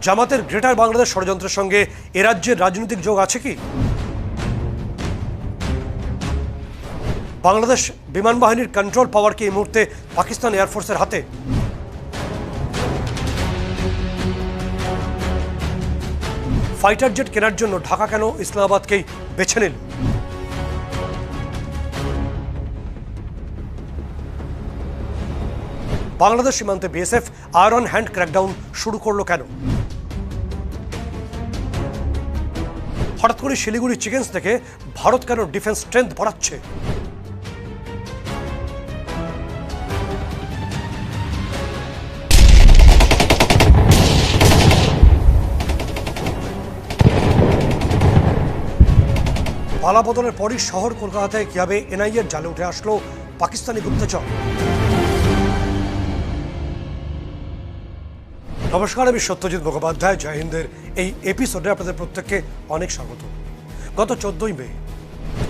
জামাতের গ্রেটার বাংলাদেশ ষড়যন্ত্রের সঙ্গে এ রাজ্যের রাজনৈতিক যোগ আছে কি? বাংলাদেশ বিমান বাহিনীর কন্ট্রোল পাওয়ার কি এই মুহূর্তে পাকিস্তান এয়ারফোর্সের হাতে? ফাইটার জেট কেনার জন্য ঢাকা কেন ইসলামাবাদকেই বেছে নিল? বাংলাদেশ সীমান্তে বিএসএফ আয়রন হ্যান্ড ক্র্যাকডাউন শুরু করলো কেন? হঠাৎ করে শিলিগুড়ি চিকেন্স থেকে ভারত কেন ডিফেন্স স্ট্রেংথ বাড়াচ্ছে? পালাবদলের পরই শহর কলকাতায় কিভাবে এনআইএর জালে উঠে আসলো পাকিস্তানি গুপ্তচর? নমস্কার, আমি সত্যজিৎ মুখোপাধ্যায়। জয় হিন্দের এই এপিসোডে আপনাদের প্রত্যেককে অনেক স্বাগত। গত 14ই মে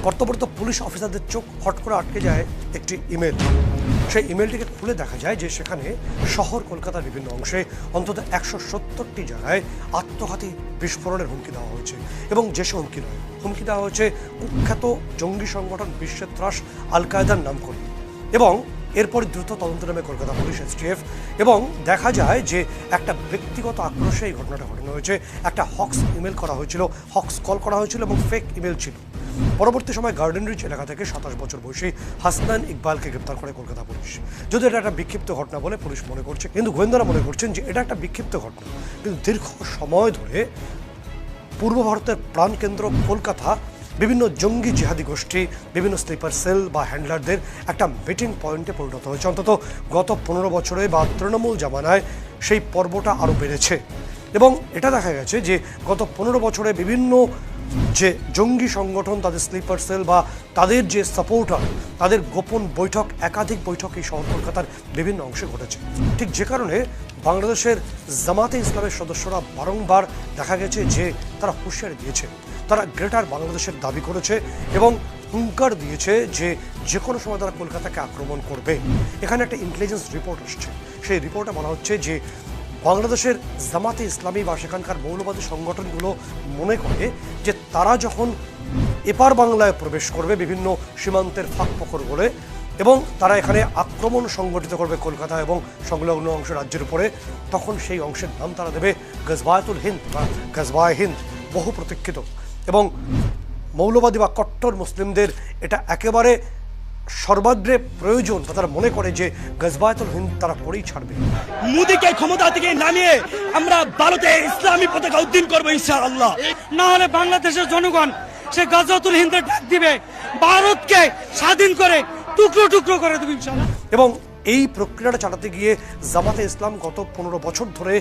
কর্তব্যরত পুলিশ অফিসারদের চোখ হট করে আটকে যায় একটি ইমেল। সেই ইমেলটিকে খুলে দেখা যায় যে সেখানে শহর কলকাতার বিভিন্ন অংশে অন্তত 170টি জায়গায় আত্মঘাতী বিস্ফোরণের হুমকি দেওয়া হয়েছে। এবং যেসব হুমকি নয়, হুমকি দেওয়া হয়েছে কুখ্যাত জঙ্গি সংগঠন বিশ্বের ত্রাস আল কায়দার নাম করে। এবং এরপর দ্রুত তদন্ত নামে কলকাতা পুলিশ এসটিএফ। এবং দেখা যায় যে একটা ব্যক্তিগত আক্রোশে এই ঘটনাটা ঘটানো হয়েছে। একটা হক্স ইমেল করা হয়েছিল, হক্স কল করা হয়েছিল এবং ফেক ইমেল ছিল। পরবর্তী সময় গার্ডেন রিচ এলাকা থেকে 27 বছর বয়সী হাসনান ইকবালকে গ্রেপ্তার করে কলকাতা পুলিশ। যদি এটা একটা বিক্ষিপ্ত ঘটনা বলে পুলিশ মনে করছে, কিন্তু গোয়েন্দারা মনে করছেন যে এটা একটা বিক্ষিপ্ত ঘটনা। কিন্তু দীর্ঘ সময় ধরে পূর্ব ভারতের প্রাণকেন্দ্র কলকাতা বিভিন্ন জঙ্গি জিহাদি গোষ্ঠী, বিভিন্ন স্লিপার সেল বা হ্যান্ডলারদের একটা মিটিং পয়েন্টে পরিণত হয়েছে। অন্তত গত 15 বছরে বা তৃণমূল জামানায় সেই পর্বটা আরও বেড়েছে। এবং এটা দেখা গেছে যে গত 15 বছরে বিভিন্ন যে জঙ্গি সংগঠন, তাদের স্লিপার সেল বা তাদের যে সাপোর্টার, তাদের গোপন বৈঠক, একাধিক বৈঠক এই শহর কলকাতার বিভিন্ন অংশে ঘটেছে। ঠিক যে কারণে বাংলাদেশের জামাতে ইসলামের সদস্যরা বারংবার দেখা গেছে যে তারা হুঁশিয়ারি দিয়েছে, তারা গ্রেটার বাংলাদেশের দাবি করেছে এবং হুঙ্কার দিয়েছে যে যে কোনো সময় তারা কলকাতাকে আক্রমণ করবে। এখানে একটা ইন্টেলিজেন্স রিপোর্ট আসছে। সেই রিপোর্টে বলা হচ্ছে যে বাংলাদেশের জামাতে ইসলামী বা সেখানকার মৌলবাদী সংগঠনগুলো মনে করে যে তারা যখন এপার বাংলায় প্রবেশ করবে বিভিন্ন সীমান্তের ফাঁক ফোকর বলে, এবং তারা এখানে আক্রমণ সংগঠিত করবে কলকাতা এবং সংলগ্ন অংশ রাজ্যের উপরে, তখন সেই অংশের নাম তারা দেবে গজবায়াতুল হিন্দ বা গজবায় হিন্দ, বহু প্রতীক্ষিত। এবং মৌলবাদী বা কট্টর মুসলিমদের এটা একেবারে সর্বাগ্রে প্রয়োজন, তারা মনে করে যে গজবায়াতুল হিন্দ তারা করেই ছাড়বে। মোদীকে ক্ষমতা থেকে নামিয়ে আমরা ভারতে ইসলামী পতাকা উদ্দিন করবো ইনশাআল্লাহ। না হলে বাংলাদেশের জনগণ সে গজওয়াতুল হিন্দের ডাক দিবে, ভারতকে স্বাধীন করে টুকরো টুকরো করে দেবে ইনশাআল্লাহ। এবং এই প্রক্রিয়াটা চালাতে গিয়ে জামাতে ইসলাম গত 15 বছর ধরে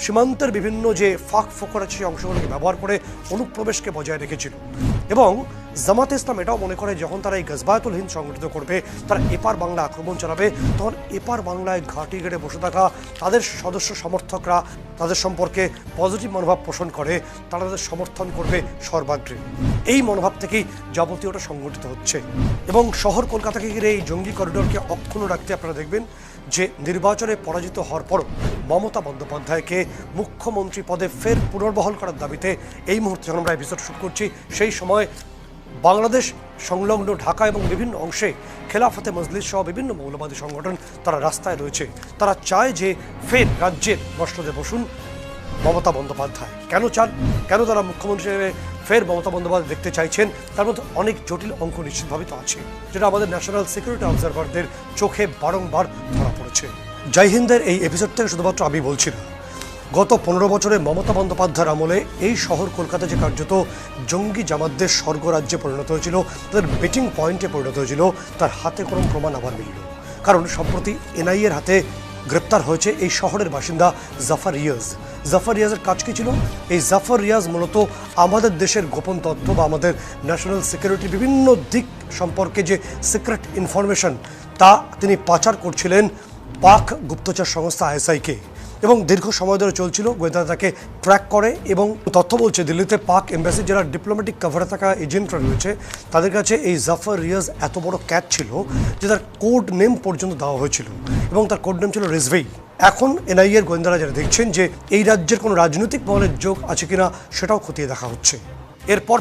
সীমান্তের বিভিন্ন যে ফাঁক ফোকর আছে সেই অংশগুলোকে ব্যবহার করে অনুপ্রবেশকে বজায় রেখেছিল। এবং জামাতে ইসলাম এটাও মনে করে যখন তারা এই গজবায়াতুল হিন্দ সংগঠিত করবে, তারা এপার বাংলা আক্রমণ চালাবে, তখন এপার বাংলায় ঘাঁটি গেড়ে বসে থাকা তাদের সদস্য সমর্থকরা তাদের সম্পর্কে পজিটিভ মনোভাব পোষণ করে, তারা তাদের সমর্থন করবে সর্বাগ্রে। এই মনোভাব থেকেই যাবতীয়টা সংগঠিত হচ্ছে। এবং শহর কলকাতাকে ঘিরে এই জঙ্গি করিডোরকে অক্ষুণ্ণ রাখতে আপনারা দেখবেন যে নির্বাচনে পরাজিত হওয়ার পরও মমতা বন্দ্যোপাধ্যায়কে মুখ্যমন্ত্রী পদে ফের পুনর্বহাল করার দাবিতে এই মুহূর্তে যখন আমরা এপিসোড শুট করছি, সেই সময় বাংলাদেশ সংলগ্ন ঢাকা এবং বিভিন্ন অংশে খেলাফতে মজলিস সহ বিভিন্ন মৌলবাদী সংগঠন তারা রাস্তায় রয়েছে। তারা চায় যে ফের রাজ্যের মসনদে বসুন মমতা বন্দ্যোপাধ্যায়। কেন চান, কেন তারা মুখ্যমন্ত্রী হিসেবে ফের মমতা বন্দ্যোপাধ্যায় দেখতে চাইছেন, তার মধ্যে অনেক জটিল অঙ্ক নিশ্চিতভাবে তো আছে, যেটা আমাদের ন্যাশনাল সিকিউরিটি অবজারভারদের চোখে বারংবার ধরা পড়েছে। জয় হিন্দের এই এপিসোড থেকে শুধুমাত্র আমি বলছি না, গত 15 বছরে মমতা বন্দ্যোপাধ্যায়ের আমলে এই শহর কলকাতা যে কার্যত জঙ্গি জামাতদের স্বর্গরাজ্যে পরিণত হয়েছিল, তাদের মিটিং পয়েন্টে পরিণত হয়েছিল, তার হাতে কোনো প্রমাণ আবার মিলল। কারণ সম্প্রতি এনআইএর হাতে গ্রেপ্তার হয়েছে এই শহরের বাসিন্দা জাফর রিয়াজ। জাফর রিয়াজের কাজ কী ছিল? এই জাফর রিয়াজ মূলত আমাদের দেশের গোপন তথ্য বা আমাদের ন্যাশনাল সিকিউরিটির বিভিন্ন দিক সম্পর্কে যে সিক্রেট ইনফরমেশন, তা তিনি পাচার করছিলেন পাক গুপ্তচর সংস্থা আইএসআইকে। এবং দীর্ঘ সময় ধরে চলছিল, গোয়েন্দা তাকে ট্র্যাক করে এবং তথ্য বলছে দিল্লিতে পাক এম্বাসির যারা ডিপ্লোম্যাটিক কভারে থাকা এজেন্টরা রয়েছে তাদের কাছে এই জাফর রিয়াজ এত বড় ক্যাচ ছিল যে তার কোড নেম পর্যন্ত দেওয়া হয়েছিল। এবং তার কোড নেম ছিল রিজভি। এখন এনআইএর গোয়েন্দারা যারা দেখছেন যে এই রাজ্যের কোনো রাজনৈতিক মহলের যোগ আছে কিনা সেটাও খতিয়ে দেখা হচ্ছে। এরপর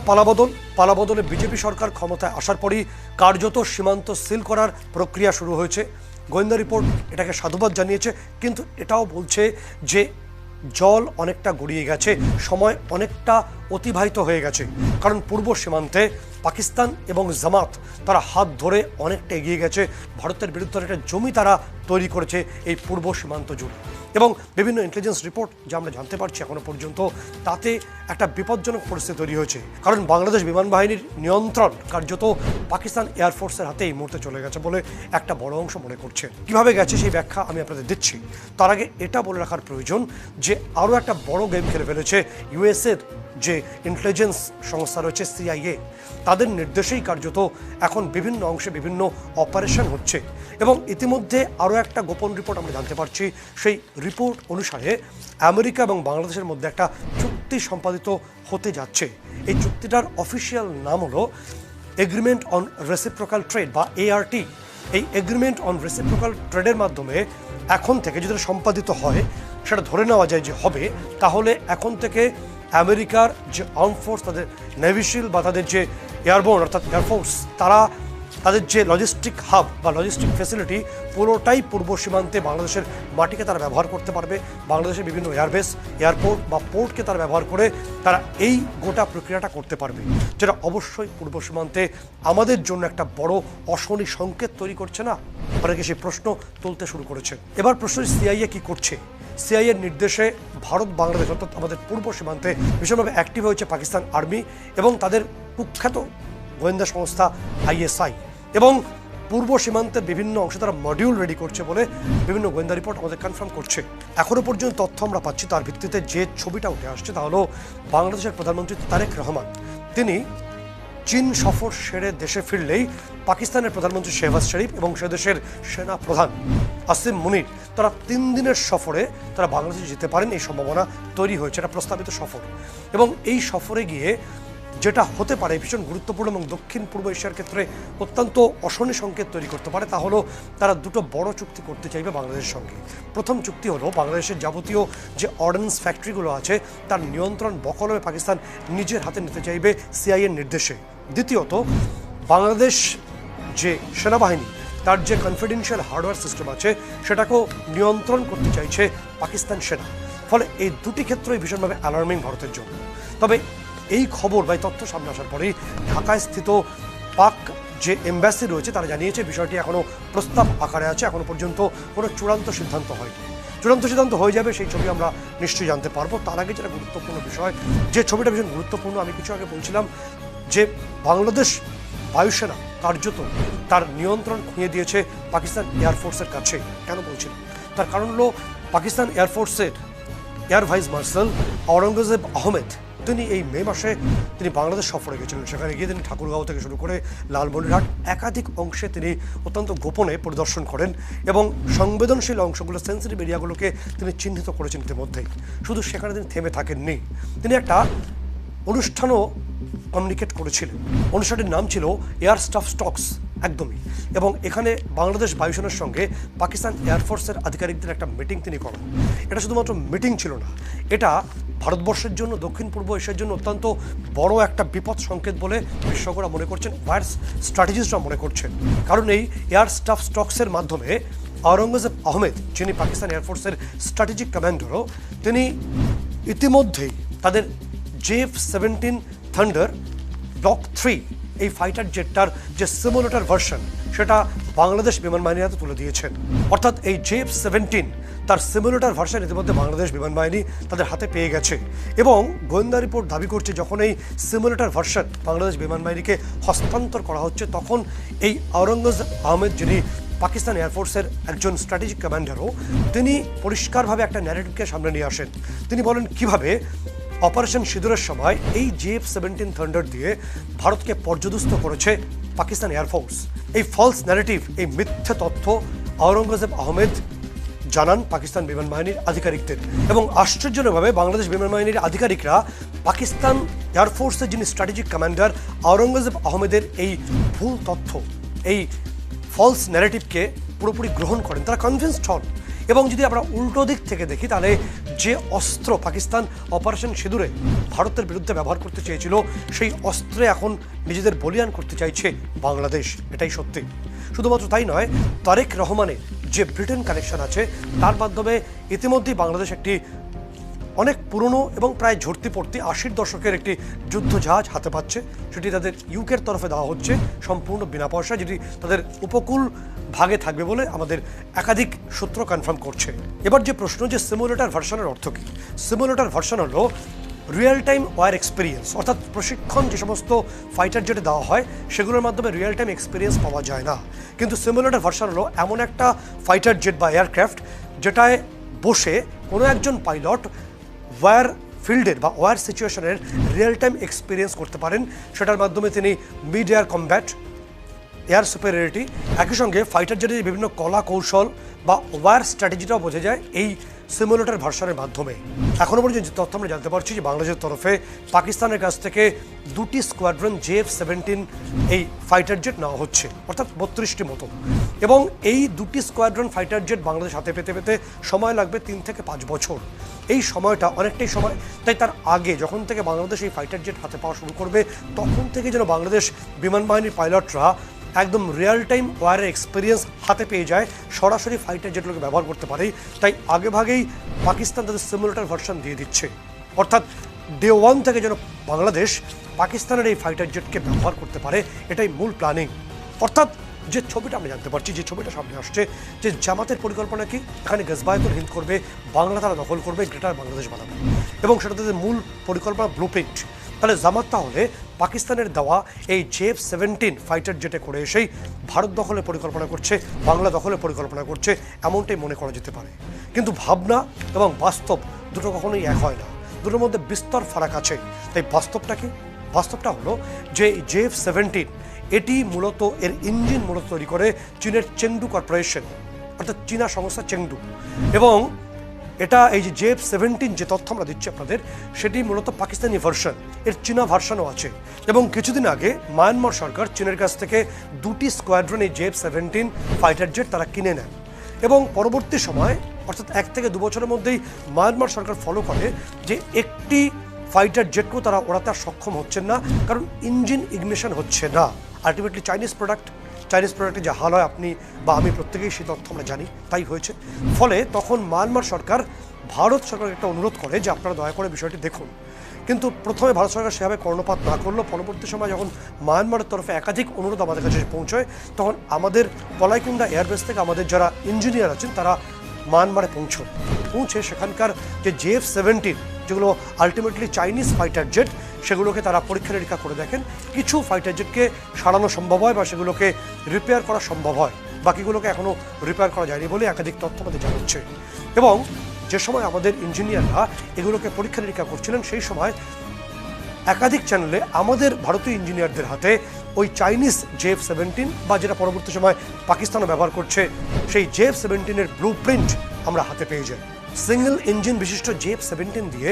পালাবদলে বিজেপি সরকার ক্ষমতায় আসার পরই কার্যত সীমান্ত সিল করার প্রক্রিয়া শুরু হয়েছে। গোয়েন্দা রিপোর্ট এটাকে সাধুবাদ জানিয়েছে, কিন্তু এটাও বলছে যে জল অনেকটা গড়িয়ে গেছে, সময় অনেকটা অতিবাহিত হয়ে গেছে। কারণ পূর্ব সীমান্তে পাকিস্তান এবং জামাত তারা হাত ধরে অনেকটা এগিয়ে গেছে। ভারতের বিরুদ্ধে একটা জমি তারা তৈরি করেছে এই পূর্ব সীমান্ত জুড়ে, এবং বিভিন্ন ইন্টেলিজেন্স রিপোর্ট যা আমরা জানতে পারছি এখনো পর্যন্ত, তাতে একটা বিপজ্জনক পরিস্থিতি তৈরি হয়েছে। কারণ বাংলাদেশ বিমান বাহিনীর নিয়ন্ত্রণ কার্যত পাকিস্তান এয়ারফোর্সের হাতে এই মুহূর্তে চলে গেছে বলে একটা বড় অংশ মনে করছে। কিভাবে গেছে সেই ব্যাখ্যা আমি আপনাদের দিচ্ছি। তার আগে এটা বলে রাখার প্রয়োজন যে আরও একটা বড় গেম খেলে ফেলেছে ইউএসের যে ইন্টেলিজেন্স সংস্থা রয়েছে সিআইএ। তাদের নির্দেশেই কার্যত এখন বিভিন্ন অংশে বিভিন্ন অপারেশন হচ্ছে, এবং ইতিমধ্যে আরও একটা গোপন রিপোর্ট আমরা জানতে পারছি। সেই রিপোর্ট অনুসারে আমেরিকা এবং বাংলাদেশের মধ্যে একটা চুক্তি সম্পাদিত হতে যাচ্ছে। এই চুক্তিটার অফিসিয়াল নাম হলো এগ্রিমেন্ট অন রেসিপ্রোকাল ট্রেড বা এআরটি। এই এগ্রিমেন্ট অন রেসিপ্রোকাল ট্রেডের মাধ্যমে এখন থেকে যদি সম্পাদিত হয়, সেটা ধরে নেওয়া যায় যে হবে, তাহলে এখন থেকে আমেরিকার যে আর্ম ফোর্স, তাদের নেভিশিল বা তাদের যে এয়ারবোর্ন অর্থাৎ এয়ারফোর্স, তারা তাদের যে লজিস্টিক হাব বা লজিস্টিক ফ্যাসিলিটি পুরোটাই পূর্ব সীমান্তে বাংলাদেশের মাটিকে তারা ব্যবহার করতে পারবে। বাংলাদেশের বিভিন্ন এয়ারবেস, এয়ারপোর্ট বা পোর্টকে তারা ব্যবহার করে তারা এই গোটা প্রক্রিয়াটা করতে পারবে, যেটা অবশ্যই পূর্ব সীমান্তে আমাদের জন্য একটা বড় অশনি সংকেত তৈরি করছে না? অনেকে সেই প্রশ্ন তুলতে শুরু করেছে। এবার প্রশ্ন, সিআইএ কি করছে? সিআইএর নির্দেশে ভারত বাংলাদেশ অর্থাৎ আমাদের পূর্ব সীমান্তে ভীষণভাবে অ্যাক্টিভ হয়েছে পাকিস্তান আর্মি এবং তাদের কুখ্যাত গোয়েন্দা সংস্থা আইএসআই, এবং পূর্ব সীমান্তের বিভিন্ন অংশে তারা মডিউল রেডি করছে বলে বিভিন্ন গোয়েন্দা রিপোর্ট আমাদের কনফার্ম করছে। এখনও পর্যন্ত তথ্য আমরা পাচ্ছি, তার ভিত্তিতে যে ছবিটা উঠে আসছে তা হলো বাংলাদেশের প্রধানমন্ত্রী তারেক রহমান, তিনি চীন সফর সেরে দেশে ফিরলেই পাকিস্তানের প্রধানমন্ত্রী শেহবাজ শরীফ এবং সে দেশের সেনা প্রধান আসিম মুনির তারা 3 দিনের সফরে তারা বাংলাদেশে যেতে পারেন, এই সম্ভাবনা তৈরি হয়েছে। এটা প্রস্তাবিত সফর, এবং এই সফরে গিয়ে যেটা হতে পারে ভীষণ গুরুত্বপূর্ণ এবং দক্ষিণ পূর্ব এশিয়ার ক্ষেত্রে অত্যন্ত অশনি সংকেত তৈরি করতে পারে, তা হলো তারা দুটো বড় চুক্তি করতে চাইবে বাংলাদেশের সঙ্গে। প্রথম চুক্তি হলো বাংলাদেশের যাবতীয় যে অর্ডিন্যান্স ফ্যাক্টরিগুলো আছে তার নিয়ন্ত্রণ বকলমে পাকিস্তান নিজের হাতে নিতে চাইবে সিআইএর নির্দেশে। দ্বিতীয়ত, বাংলাদেশ যে সেনাবাহিনী তার যে কনফিডেন্সিয়াল হার্ডওয়্যার সিস্টেম আছে সেটাকেও নিয়ন্ত্রণ করতে চাইছে পাকিস্তান সেনা। ফলে এই দুটি ক্ষেত্রই ভীষণভাবে অ্যালার্মিং ভারতের জন্য। তবে এই খবর বা তথ্য সামনে আসার পরেই ঢাকায় স্থিত পাক যে এম্বাসি রয়েছে তারা জানিয়েছে বিষয়টি এখনও প্রস্তাব আকারে আছে, এখনও পর্যন্ত কোনো চূড়ান্ত সিদ্ধান্ত হয়নি। চূড়ান্ত সিদ্ধান্ত হয়ে যাবে সেই ছবি আমরা নিশ্চয়ই জানতে পারবো। তার আগে যেটা গুরুত্বপূর্ণ বিষয়, যে ছবিটা ভীষণ গুরুত্বপূর্ণ, আমি কিছু আগে বলছিলাম যে বাংলাদেশ বায়ুসেনা কার্যত তার নিয়ন্ত্রণ খুঁয়ে দিয়েছে পাকিস্তান এয়ারফোর্সের কাছে। কেন বলছিলাম? তার কারণ হলো পাকিস্তান এয়ারফোর্সের air vice marshal Aurangzeb Ahmed, তিনি এই মে মাসে তিনি বাংলাদেশ সফরে গেছিলেন। সেখানে গিয়ে তিনি ঠাকুরগাঁও থেকে শুরু করে লালমনিরহাট একাধিক অংশে তিনি অত্যন্ত গোপনে পরিদর্শন করেন এবং সংবেদনশীল অংশগুলো, সেন্সিটিভ এরিয়াগুলোকে তিনি চিহ্নিত করেছেন ইতিমধ্যেই। শুধু সেখানে তিনি থেমে থাকেননি, তিনি একটা অনুষ্ঠানও কমিউনিকেট করেছিলেন। অনুষ্ঠানটির নাম ছিল এয়ার স্টাফ স্টকস, একদমই। এবং এখানে বাংলাদেশ বায়ুসেনার সঙ্গে পাকিস্তান এয়ারফোর্সের আধিকারিকদের একটা মিটিং তিনি করেন। এটা শুধুমাত্র মিটিং ছিল না, এটা ভারতবর্ষের জন্য, দক্ষিণ পূর্ব এশিয়ার জন্য অত্যন্ত বড় একটা বিপদ সংকেত বলে বিশেষজ্ঞরা মনে করছেন, ওয়ার স্ট্র্যাটেজিস্টরা মনে করছেন। কারণ এই এয়ার স্টাফ স্টকসের মাধ্যমে আওরঙ্গজেব আহমেদ, যিনি পাকিস্তান এয়ারফোর্সের স্ট্র্যাটেজিক কমান্ডারও, তিনি ইতিমধ্যেই তাদের JF-17 থান্ডার ব্লক 3 এই ফাইটার জেটটার যে সিমুলেটর ভার্সন সেটা বাংলাদেশ বিমান বাহিনীর হাতে তুলে দিয়েছেন। অর্থাৎ এই JF-17 তার সিমুলেটর ভার্সন ইতিমধ্যে বাংলাদেশ বিমান বাহিনী তাদের হাতে পেয়ে গেছে, এবং গোয়েন্দা রিপোর্ট দাবি করছে যখন এই সিমুলেটর ভার্সন বাংলাদেশ বিমান বাহিনীকে হস্তান্তর করা হচ্ছে, তখন এই আওরঙ্গজেব আহমেদ, যিনি পাকিস্তান এয়ারফোর্সের একজন স্ট্র্যাটেজিক কমান্ডারও, তিনি পরিষ্কারভাবে একটা ন্যারেটিভকে সামনে নিয়ে আসেন। তিনি বলেন কিভাবে অপারেশন সিঁদুরের সময় এই JF-17 থান্ডার দিয়ে ভারতকে পর্যদস্ত করেছে পাকিস্তান এয়ারফোর্স। এই ফলস ন্যারেটিভ, এই মিথ্যে তথ্য আওরঙ্গজেব আহমেদ জানান পাকিস্তান বিমান বাহিনীর আধিকারিকদের, এবং আশ্চর্যজনকভাবে বাংলাদেশ বিমান বাহিনীর আধিকারিকরা পাকিস্তান এয়ারফোর্সের যিনি স্ট্র্যাটেজিক কমান্ডার আওরঙ্গজেব আহমেদের এই ভুল তথ্য, এই ফলস ন্যারেটিভকে পুরোপুরি গ্রহণ করেন, তারা কনভিন্সড হন এবং যদি আমরা উল্টো দিক থেকে দেখি তাহলে যে অস্ত্র পাকিস্তান অপারেশন সিঁদুরে ভারতের বিরুদ্ধে ব্যবহার করতে চেয়েছিল সেই অস্ত্রে এখন নিজেদের বলিয়ান করতে চাইছে বাংলাদেশ, এটাই সত্যি। শুধুমাত্র তাই নয়, তারেক রহমানের যে ব্রিটেন কানেকশন আছে তার মাধ্যমে ইতিমধ্যেই বাংলাদেশ একটি অনেক পুরনো এবং প্রায় ঝরতি পড়তি 80-র দশকের একটি যুদ্ধ জাহাজ হাতে পাচ্ছে। সেটি তাদের ইউকের তরফে দেওয়া হচ্ছে সম্পূর্ণ বিনা পয়সা, যেটি তাদের উপকূল ভাগে থাকবে বলে আমাদের একাধিক সূত্র কনফার্ম করছে। এবার যে প্রশ্ন যে সিমুলেটর ভার্সনের অর্থ কী? সিমুলেটর ভার্সন হলো রিয়েল টাইম ওয়ার এক্সপিরিয়েন্স, অর্থাৎ প্রশিক্ষণ যে সমস্ত ফাইটার জেটে দেওয়া হয় সেগুলোর মাধ্যমে রিয়েল টাইম এক্সপিরিয়েন্স পাওয়া যায় না, কিন্তু সিমুলেটর ভার্সন হলো এমন একটা ফাইটার জেট বা এয়ারক্রাফট যেটায় বসে কোনো একজন পাইলট ওয়ার ফিল্ডের বা ওয়ার সিচুয়েশনের রিয়েল টাইম এক্সপিরিয়েন্স করতে পারেন। সেটার মাধ্যমে তিনি mid air combat, air superiority, একই সঙ্গে ফাইটার জেটের বিভিন্ন কলা কৌশল বা ওয়ার স্ট্র্যাটেজিটাও বোঝা যায় এই সিমুলেটর ভার্সনের মাধ্যমে। এখনও পর্যন্ত যে তথ্য আমরা জানতে পারছি যে বাংলাদেশের তরফে পাকিস্তানের কাছ থেকে 2টি স্কোয়াড্রন JF-17 এই ফাইটার জেট নেওয়া হচ্ছে, অর্থাৎ 32টি মতো। এবং এই 2টি স্কোয়াড্রন ফাইটার জেট বাংলাদেশ হাতে পেতে পেতে সময় লাগবে 3 থেকে 5 বছর। এই সময়টা অনেকটাই সময়, তাই তার আগে যখন থেকে বাংলাদেশ এই ফাইটার জেট হাতে পাওয়া শুরু করবে তখন থেকে যেন বাংলাদেশ বিমান বাহিনীর পাইলটরা একদম রিয়েল টাইম ওয়ারের এক্সপিরিয়েন্স হাতে পেয়ে যায়, সরাসরি ফাইটার জেটগুলোকে ব্যবহার করতে পারে। তাই আগেভাগেই পাকিস্তান তাদের সিমুলেটর ভার্সন দিয়ে দিচ্ছে, অর্থাৎ ডে 1 থেকে যেন বাংলাদেশ পাকিস্তানের এই ফাইটার জেটকে ব্যবহার করতে পারে, এটাই মূল প্ল্যানিং। অর্থাৎ যে ছবিটা আমরা জানতে পারছি, যে ছবিটা সামনে আসছে, যে জামাতের পরিকল্পনা কি, এখানে গজবায়তুল হিন্দ করবে, বাংলা তারা দখল করবে, গ্রেটার বাংলাদেশ বানাবে, এবং সেটা তাদের মূল পরিকল্পনা ব্লুপ্রিন্ট। তাহলে জামাত তাহলে পাকিস্তানের দেওয়া এই JF-17 ফাইটার জেটে করে এসেই ভারত দখলের পরিকল্পনা করছে, বাংলা দখলের পরিকল্পনা করছে, এমনটাই মনে করা যেতে পারে। কিন্তু ভাবনা এবং বাস্তব দুটো কখনোই এক হয় না, দুটোর মধ্যে বিস্তর ফারাক আছে। তাই বাস্তবটা কি? বাস্তবটা হলো যে JF-17 এটি মূলত এর ইঞ্জিন মূলত তৈরি করে চীনের চেংডু কর্পোরেশন, অর্থাৎ চীনা সংস্থা চেংডু। এবং এটা এই যে JF-17 যে তথ্য আমরা দিচ্ছি আপনাদের, সেটি মূলত পাকিস্তানি ভার্সন, এর চীনা ভার্সনও আছে। এবং কিছুদিন আগে মায়ানমার সরকার চীনের কাছ থেকে 2টি স্কোয়াড্রন এই JF-17 ফাইটার জেট তারা কিনে নেন। এবং পরবর্তী সময় অর্থাৎ 1 থেকে 2 বছরের মধ্যেই মায়ানমার সরকার ফলো করে যে একটি ফাইটার জেটকেও তারা ওড়াতে আর সক্ষম হচ্ছেন না, কারণ ইঞ্জিন ইগনিশন হচ্ছে না। আলটিমেটলি চাইনিজ প্রোডাক্টে যা হাল হয় আপনি বা আমি প্রত্যেকেই সেই তথ্য আমরা জানি, তাই হয়েছে। ফলে তখন মায়ানমার সরকার ভারত সরকারকে একটা অনুরোধ করে যে আপনারা দয়া করে বিষয়টি দেখুন। কিন্তু প্রথমে ভারত সরকার সেভাবে কর্ণপাত না করলো। পরবর্তী সময় যখন মায়ানমারের তরফে একাধিক অনুরোধ আমাদের কাছে পৌঁছয়, তখন আমাদের কলাইকুণ্ডা এয়ারবেস থেকে আমাদের যারা ইঞ্জিনিয়ার আছেন তারা মায়ানমারে পৌঁছে সেখানকার যে JF-17 যেগুলো আলটিমেটলি চাইনিজ ফাইটার জেট, সেগুলোকে তারা পরীক্ষা নিরীক্ষা করে দেখেন। কিছু ফাইটার জেটকে সারানো সম্ভব হয় বা সেগুলোকে রিপেয়ার করা সম্ভব হয়, বাকিগুলোকে এখনও রিপেয়ার করা যায়নি বলে একাধিক তথ্য আমাদের জানাচ্ছে। এবং যে সময় আমাদের ইঞ্জিনিয়াররা এগুলোকে পরীক্ষা নিরীক্ষা করছিলেন, সেই সময় একাধিক চ্যানেলে আমাদের ভারতীয় ইঞ্জিনিয়ারদের হাতে ওই চাইনিজ JF-17 বা যেটা পরবর্তী সময় পাকিস্তানও ব্যবহার করছে সেই JF-17-এর ব্লুপ্রিন্ট আমরা হাতে পেয়ে যাই। সিঙ্গেল ইঞ্জিন বিশিষ্ট JF-17 দিয়ে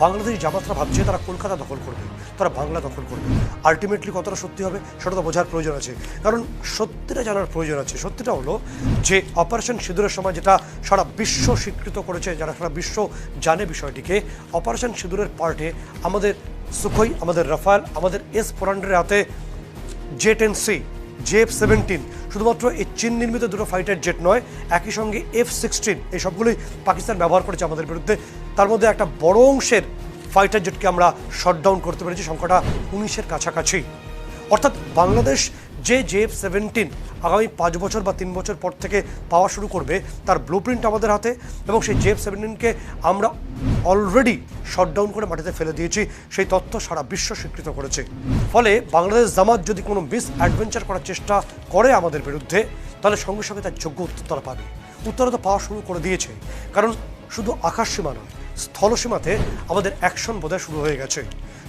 বাংলাদেশ জামাতরা ভাবছে তারা কলকাতা দখল করবে, তারা বাংলা দখল করবে। আলটিমেটলি কতটা সত্যি হবে সেটা তো বোঝার প্রয়োজন আছে, কারণ সত্যিটা জানার প্রয়োজন আছে। সত্যিটা হলো যে অপারেশন সিঁদুরের সময় যেটা সারা বিশ্ব স্বীকৃত করেছে, যারা সারা বিশ্ব জানে বিষয়টিকে, অপারেশন সিঁদুরের পার্টে আমাদের সুখোই, আমাদের রাফাল, আমাদের S-400 হাতে J-10C, JF-17 শুধুমাত্র এই চীন নির্মিত দুটো ফাইটার জেট নয়, একই সঙ্গে F-16 এই সবগুলোই পাকিস্তান ব্যবহার করেছে আমাদের বিরুদ্ধে। তার মধ্যে একটা বড় অংশের ফাইটার জেটকে আমরা শটডাউন করতে পেরেছি, সংখ্যাটা 19-এর কাছাকাছি। অর্থাৎ বাংলাদেশ যে JF-17 আগামী 5 বছর বা 3 বছর পর থেকে পাওয়া শুরু করবে তার ব্লুপ্রিন্ট আমাদের হাতে, এবং সেই JF-17কে আমরা অলরেডি শটডাউন করে মাটিতে ফেলে দিয়েছি, সেই তথ্য সারা বিশ্ব স্বীকৃত করেছে। ফলে বাংলাদেশ জামাত যদি কোনো মিস অ্যাডভেঞ্চার করার চেষ্টা করে আমাদের বিরুদ্ধে, তাহলে সঙ্গে সঙ্গে তার যোগ্য উত্তর তারা পাবে। উত্তরও তো পাওয়া শুরু করে দিয়েছে, কারণ শুধু আকাশসীমা নয়, স্থলসীমাতে আমাদের অ্যাকশন বোধহয় শুরু হয়ে গেছে।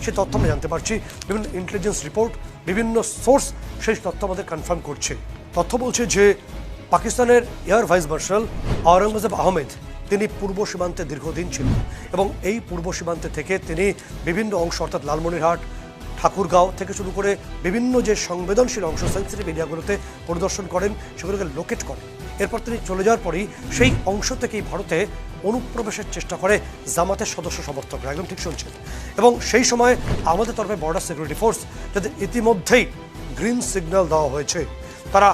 সেই তথ্য আমরা জানতে পারছি, বিভিন্ন ইন্টেলিজেন্স রিপোর্ট, বিভিন্ন সোর্স সেই তথ্য আমাদের কনফার্ম করছে। তথ্য বলছে যে পাকিস্তানের air vice marshal Aurangzeb Ahmed তিনি পূর্ব সীমান্তে দীর্ঘদিন ছিলেন, এবং এই পূর্ব সীমান্তে থেকে তিনি বিভিন্ন অংশ অর্থাৎ লালমনিরহাট, ঠাকুরগাঁও থেকে শুরু করে বিভিন্ন যে সংবেদনশীল অংশ সেন্সিটিভ এরিয়াগুলোতে পরিদর্শন করেন, সেগুলোকে লোকেট করেন। এরপর তিনি চলে যাওয়ার পরই সেই অংশ থেকেই ভারতে অনুপ্রবেশের চেষ্টা করে জামাতের সদস্য সমর্থকরা, একদম ঠিক শুনছেন। এবং সেই সময় আমাদের তরফে বর্ডার সিকিউরিটি ফোর্স, যাদের ইতিমধ্যেই গ্রিন সিগন্যাল দেওয়া হয়েছে, তারা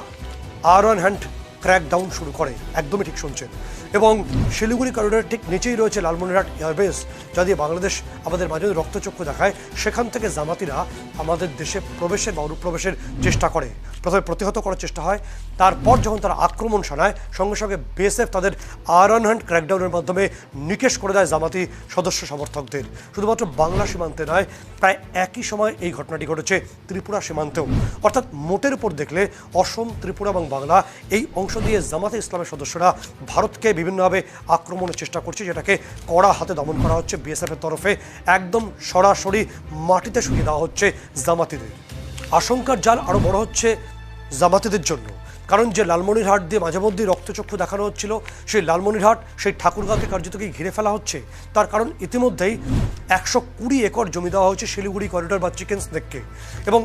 আয়রন হ্যান্ড ক্র্যাকডাউন শুরু করে, একদমই ঠিক শুনছেন। এবং শিলিগুড়ি করিডোরের ঠিক নিচেই রয়েছে লালমনিরহাট এয়ারবেস, যা দিয়ে বাংলাদেশ আমাদের মাঝে রক্তচক্ষু দেখায়। সেখান থেকে জামাতিরা আমাদের দেশে প্রবেশের বা অনুপ্রবেশের চেষ্টা করে, প্রথমে প্রতিহত করার চেষ্টা হয়। তারপর যখন তারা আক্রমণ শানায়, সঙ্গে সঙ্গে বিএসএফ তাদের আয়রন হ্যান্ড ক্র্যাকডাউনের মাধ্যমে নিকেশ করে দেয় জামাতি সদস্য সমর্থকদের। শুধুমাত্র বাংলা সীমান্তে নয়, প্রায় একই সময় এই ঘটনাটি ঘটেছে ত্রিপুরা সীমান্তেও। অর্থাৎ মোটের উপর দেখলে অসম, ত্রিপুরা এবং বাংলা এই অংশ দিয়ে জামাতে ইসলামের সদস্যরা ভারতকে বিভিন্নভাবে আক্রমণের চেষ্টা করছে, যেটাকে কড়া হাতে দমন করা হচ্ছে বিএসএফের তরফে। একদম সরাসরি মাটিতে শুয়ে দেওয়া হচ্ছে জামাতিদের। আশঙ্কার জাল আরও বড় হচ্ছে জামাতিদের জন্য, কারণ যে লালমনিরহাট দিয়ে মাঝে মধ্যেই রক্তচক্ষু দেখানো হচ্ছিল, সেই লালমনিরহাট, সেই ঠাকুরগাঁওকে কার্যতকে ঘিরে ফেলা হচ্ছে। তার কারণ ইতিমধ্যেই 120 একর জমি দেওয়া হয়েছে শিলিগুড়ি করিডোর বা চিকেন স্নেককে, এবং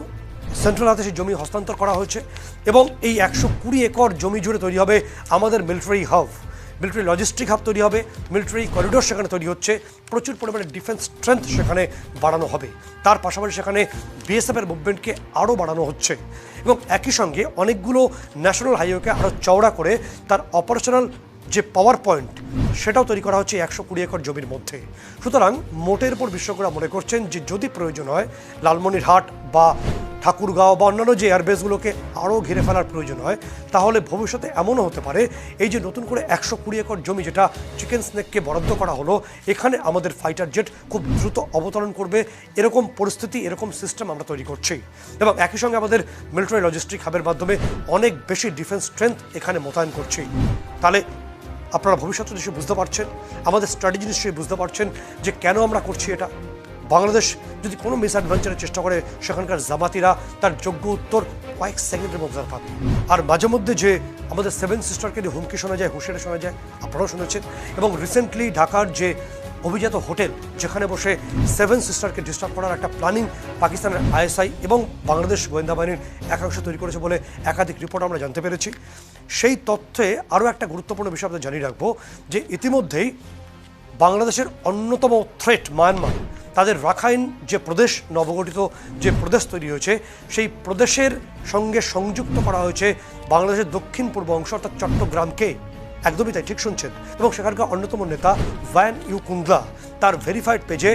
সেন্ট্রাল হাতে সেই জমি হস্তান্তর করা হয়েছে। এবং এই 120 একর জমি জুড়ে তৈরি হবে আমাদের military hub, military logistic hub তৈরি হবে, মিলিটারি করিডোর সেখানে তৈরি হচ্ছে, প্রচুর পরিমাণে ডিফেন্স স্ট্রেংথ সেখানে বাড়ানো হবে। তার পাশাপাশি সেখানে বিএসএফের মুভমেন্টকে আরও বাড়ানো হচ্ছে, এবং একই সঙ্গে অনেকগুলো ন্যাশনাল হাইওয়েকে আরও চওড়া করে তার অপারেশনাল যে পাওয়ার পয়েন্ট, সেটাও তৈরি করা হচ্ছে 120 একর জমির মধ্যে। সুতরাং মোটের উপর বিশেষজ্ঞরা মনে করছেন যে যদি প্রয়োজন হয় লালমনিরহাট বা ঠাকুরগাঁও বা অন্যান্য যে এয়ারবেসগুলোকে আরও ঘিরে ফেলার প্রয়োজন হয়, তাহলে ভবিষ্যতে এমনও হতে পারে এই যে নতুন করে 120 একর জমি যেটা চিকেন স্নেককে বরাদ্দ করা হলো, এখানে আমাদের ফাইটার জেট খুব দ্রুত অবতরণ করবে, এরকম পরিস্থিতি, এরকম সিস্টেম আমরা তৈরি করছি। এবং একই সঙ্গে আমাদের মিলিটারি লজিস্টিক হাবের মাধ্যমে অনেক বেশি ডিফেন্স স্ট্রেংথ এখানে মোতায়েন করছি। তাহলে আপনারা ভবিষ্যতে নিশ্চয়ই বুঝতে পারছেন, আমাদের স্ট্র্যাটেজি নিশ্চয়ই বুঝতে পারছেন যে কেন আমরা করছি এটা। বাংলাদেশ যদি কোনো মিসঅ্যাডভেঞ্চারের চেষ্টা করে, সেখানকার জামাতিরা তার যোগ্য উত্তর কয়েক সেকেন্ডের মধ্যে পাবে। আর মাঝে মধ্যে যে আমাদের 7 সিস্টারকে নিয়ে হুমকি শোনা যায়, হুঁশিয়ারি শোনা যায়, আপনারাও শুনেছেন। এবং রিসেন্টলি ঢাকার যে অভিজাত হোটেল, যেখানে বসে 7 সিস্টারকে ডিস্টার্ব করার একটা প্ল্যানিং পাকিস্তানের আইএসআই এবং বাংলাদেশ গোয়েন্দা বাহিনীর একাংশ তৈরি করেছে বলে একাধিক রিপোর্ট আমরা জানতে পেরেছি। সেই তথ্যে আরও একটা গুরুত্বপূর্ণ বিষয় আপনাদের জানিয়ে রাখবো যে ইতিমধ্যেই বাংলাদেশের অন্যতম থ্রেট মায়ানমার, তাদের রাখাইন যে প্রদেশ, নবগঠিত যে প্রদেশ তৈরি হয়েছে, সেই প্রদেশের সঙ্গে সংযুক্ত করা হয়েছে বাংলাদেশের দক্ষিণ পূর্ব অংশ অর্থাৎ চট্টগ্রামকে। একদমই তাই, ঠিক শুনছেন। এবং সেখানকার অন্যতম নেতা ভ্যান ইউ কুন্দলা তার ভেরিফাইড পেজে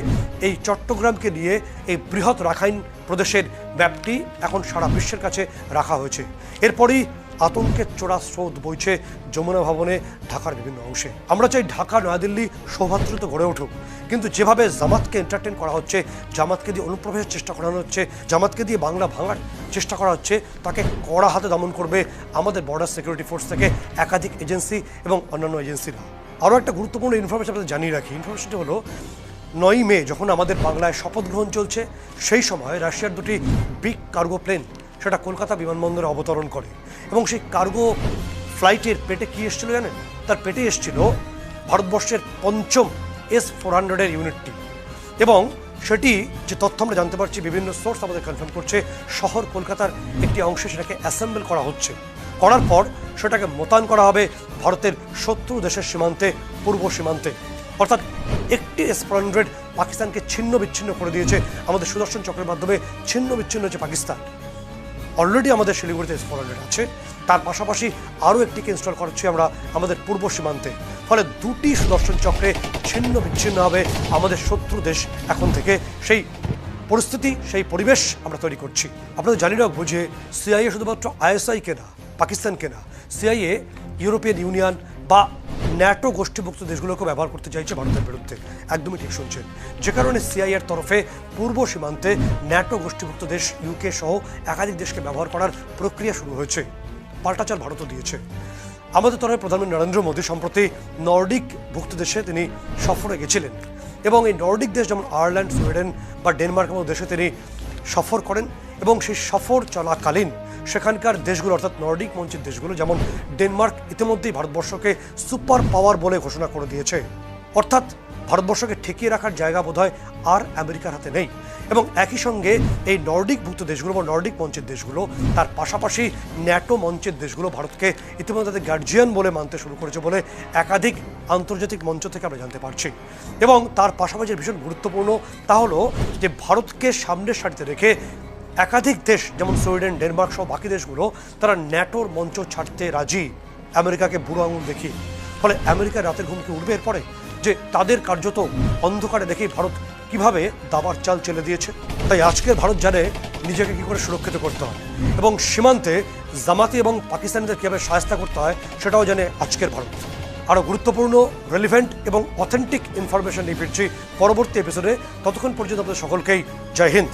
এই চট্টগ্রামকে নিয়ে এই বৃহৎ রাখাইন প্রদেশের ব্যাপ্তি এখন সারা বিশ্বের কাছে রাখা হয়েছে। এরপরই আতঙ্কের চোরা স্রোত বইছে যমুনা ভবনে, ঢাকার বিভিন্ন অংশে। আমরা চাই ঢাকা, নয়াদিল্লি সৌভাতৃত্ব গড়ে উঠুক, কিন্তু যেভাবে জামাতকে এন্টারটেন করা হচ্ছে, জামাতকে দিয়ে অনুপ্রবেশের চেষ্টা করানো হচ্ছে, জামাতকে দিয়ে বাংলা ভাঙার চেষ্টা করা হচ্ছে, তাকে কড়া হাতে দমন করবে আমাদের বর্ডার সিকিউরিটি ফোর্স থেকে একাধিক এজেন্সি এবং অন্যান্য এজেন্সিরা। আরও একটা গুরুত্বপূর্ণ ইনফরমেশন আপনাদের জানিয়ে রাখি। ইনফরমেশনটি হলো 9ই মে যখন আমাদের বাংলায় শপথ গ্রহণ চলছে, সেই সময় রাশিয়ার দুটি বিগ কার্গো প্লেন সেটা কলকাতা বিমানবন্দরে অবতরণ করে। এবং সেই কার্গো ফ্লাইটের পেটে কী এসেছিল জানেন? তার পেটে এসেছিল ভারতবর্ষের 5ম S-400 ইউনিটটি। এবং সেটি যে তথ্য আমরা জানতে পারছি, বিভিন্ন সোর্স আমাদের কনফার্ম করছে, শহর কলকাতার একটি অংশে সেটাকে অ্যাসেম্বল করা হচ্ছে। করার পর সেটাকে মোতায়েন করা হবে ভারতের শত্রু দেশের সীমান্তে, পূর্ব সীমান্তে। অর্থাৎ একটি S-400 পাকিস্তানকে ছিন্ন বিচ্ছিন্ন করে দিয়েছে, আমাদের সুদর্শন চক্রের মাধ্যমে ছিন্ন বিচ্ছিন্ন হচ্ছে পাকিস্তান। অলরেডি আমাদের শিলিগুড়িতে S-400 আছে, তার পাশাপাশি আরও একটিকে ইনস্টল করছি আমরা আমাদের পূর্ব সীমান্তে। ফলে দুটি সুদর্শন চক্রে ছিন্ন বিচ্ছিন্ন হবে আমাদের শত্রু দেশ এখন থেকে। সেই পরিস্থিতি, সেই পরিবেশ আমরা তৈরি করছি। আপনাদের জানি রাখবো যে সিআইএ শুধুমাত্র আইএসআইকে না, পাকিস্তানকে না, সিআইএ ইউরোপিয়ান ইউনিয়ন বা ন্যাটো গোষ্ঠীভুক্ত দেশগুলোকে ব্যবহার করতে চাইছে ভারতের বিরুদ্ধে। একদমই ঠিক শুনছেন। যে কারণে সিআইএর তরফে পূর্ব সীমান্তে ন্যাটো গোষ্ঠীভুক্ত দেশ ইউকে সহ একাধিক দেশকে ব্যবহার করার প্রক্রিয়া শুরু হয়েছে। পাল্টাচার ভারতও দিয়েছে। আমাদের তরফে প্রধানমন্ত্রী নরেন্দ্র মোদী সম্প্রতি নর্ডিক ভুক্ত দেশে তিনি সফরে গেছিলেন, এবং এই নর্ডিক দেশ যেমন আয়ারল্যান্ড, সুইডেন বা ডেনমার্কের মতো দেশে তিনি সফর করেন। এবং সেই সফর চলাকালীন সেখানকার দেশগুলো অর্থাৎ নর্ডিক মঞ্চের দেশগুলো যেমন ডেনমার্ক ইতিমধ্যেই ভারতবর্ষকে সুপার পাওয়ার বলে ঘোষণা করে দিয়েছে। অর্থাৎ ভারতবর্ষকে ঠেকিয়ে রাখার জায়গা বোধহয় আর আমেরিকার হাতে নেই। এবং একই সঙ্গে এই নর্ডিকভুক্ত দেশগুলো বা নর্ডিক মঞ্চের দেশগুলো, তার পাশাপাশি ন্যাটো মঞ্চের দেশগুলো ভারতকে ইতিমধ্যে তাদের গার্জিয়ান বলে মানতে শুরু করেছে বলে একাধিক আন্তর্জাতিক মঞ্চ থেকে আমরা জানতে পারছি। এবং তার পাশাপাশি ভীষণ গুরুত্বপূর্ণ তা হলো যে ভারতকে সামনের সারিতে রেখে একাধিক দেশ যেমন সুইডেন, ডেনমার্ক সহ বাকি দেশগুলো তারা ন্যাটোর মঞ্চ ছাড়তে রাজি, আমেরিকাকে বুড়ো আঙুল দেখি। ফলে আমেরিকার রাতের ঘুম কি উঠবে এরপরে, যে তাদের কার্যত অন্ধকারে দেখেই ভারত কিভাবে দাবার চাল চেলে দিয়েছে। তাই আজকের ভারত জানে নিজেকে কি করে সুরক্ষিত করতে হয় এবং সীমান্তে জামাতি এবং পাকিস্তানিদের কীভাবে সাহায্য করতে হয় সেটাও জানে আজকের ভারত। আরও গুরুত্বপূর্ণ, রেলিভেন্ট এবং অথেন্টিক ইনফরমেশন নিয়ে ফিরছি পরবর্তী এপিসোডে। ততক্ষণ পর্যন্ত আপনাদের সকলকেই জয় হিন্দ।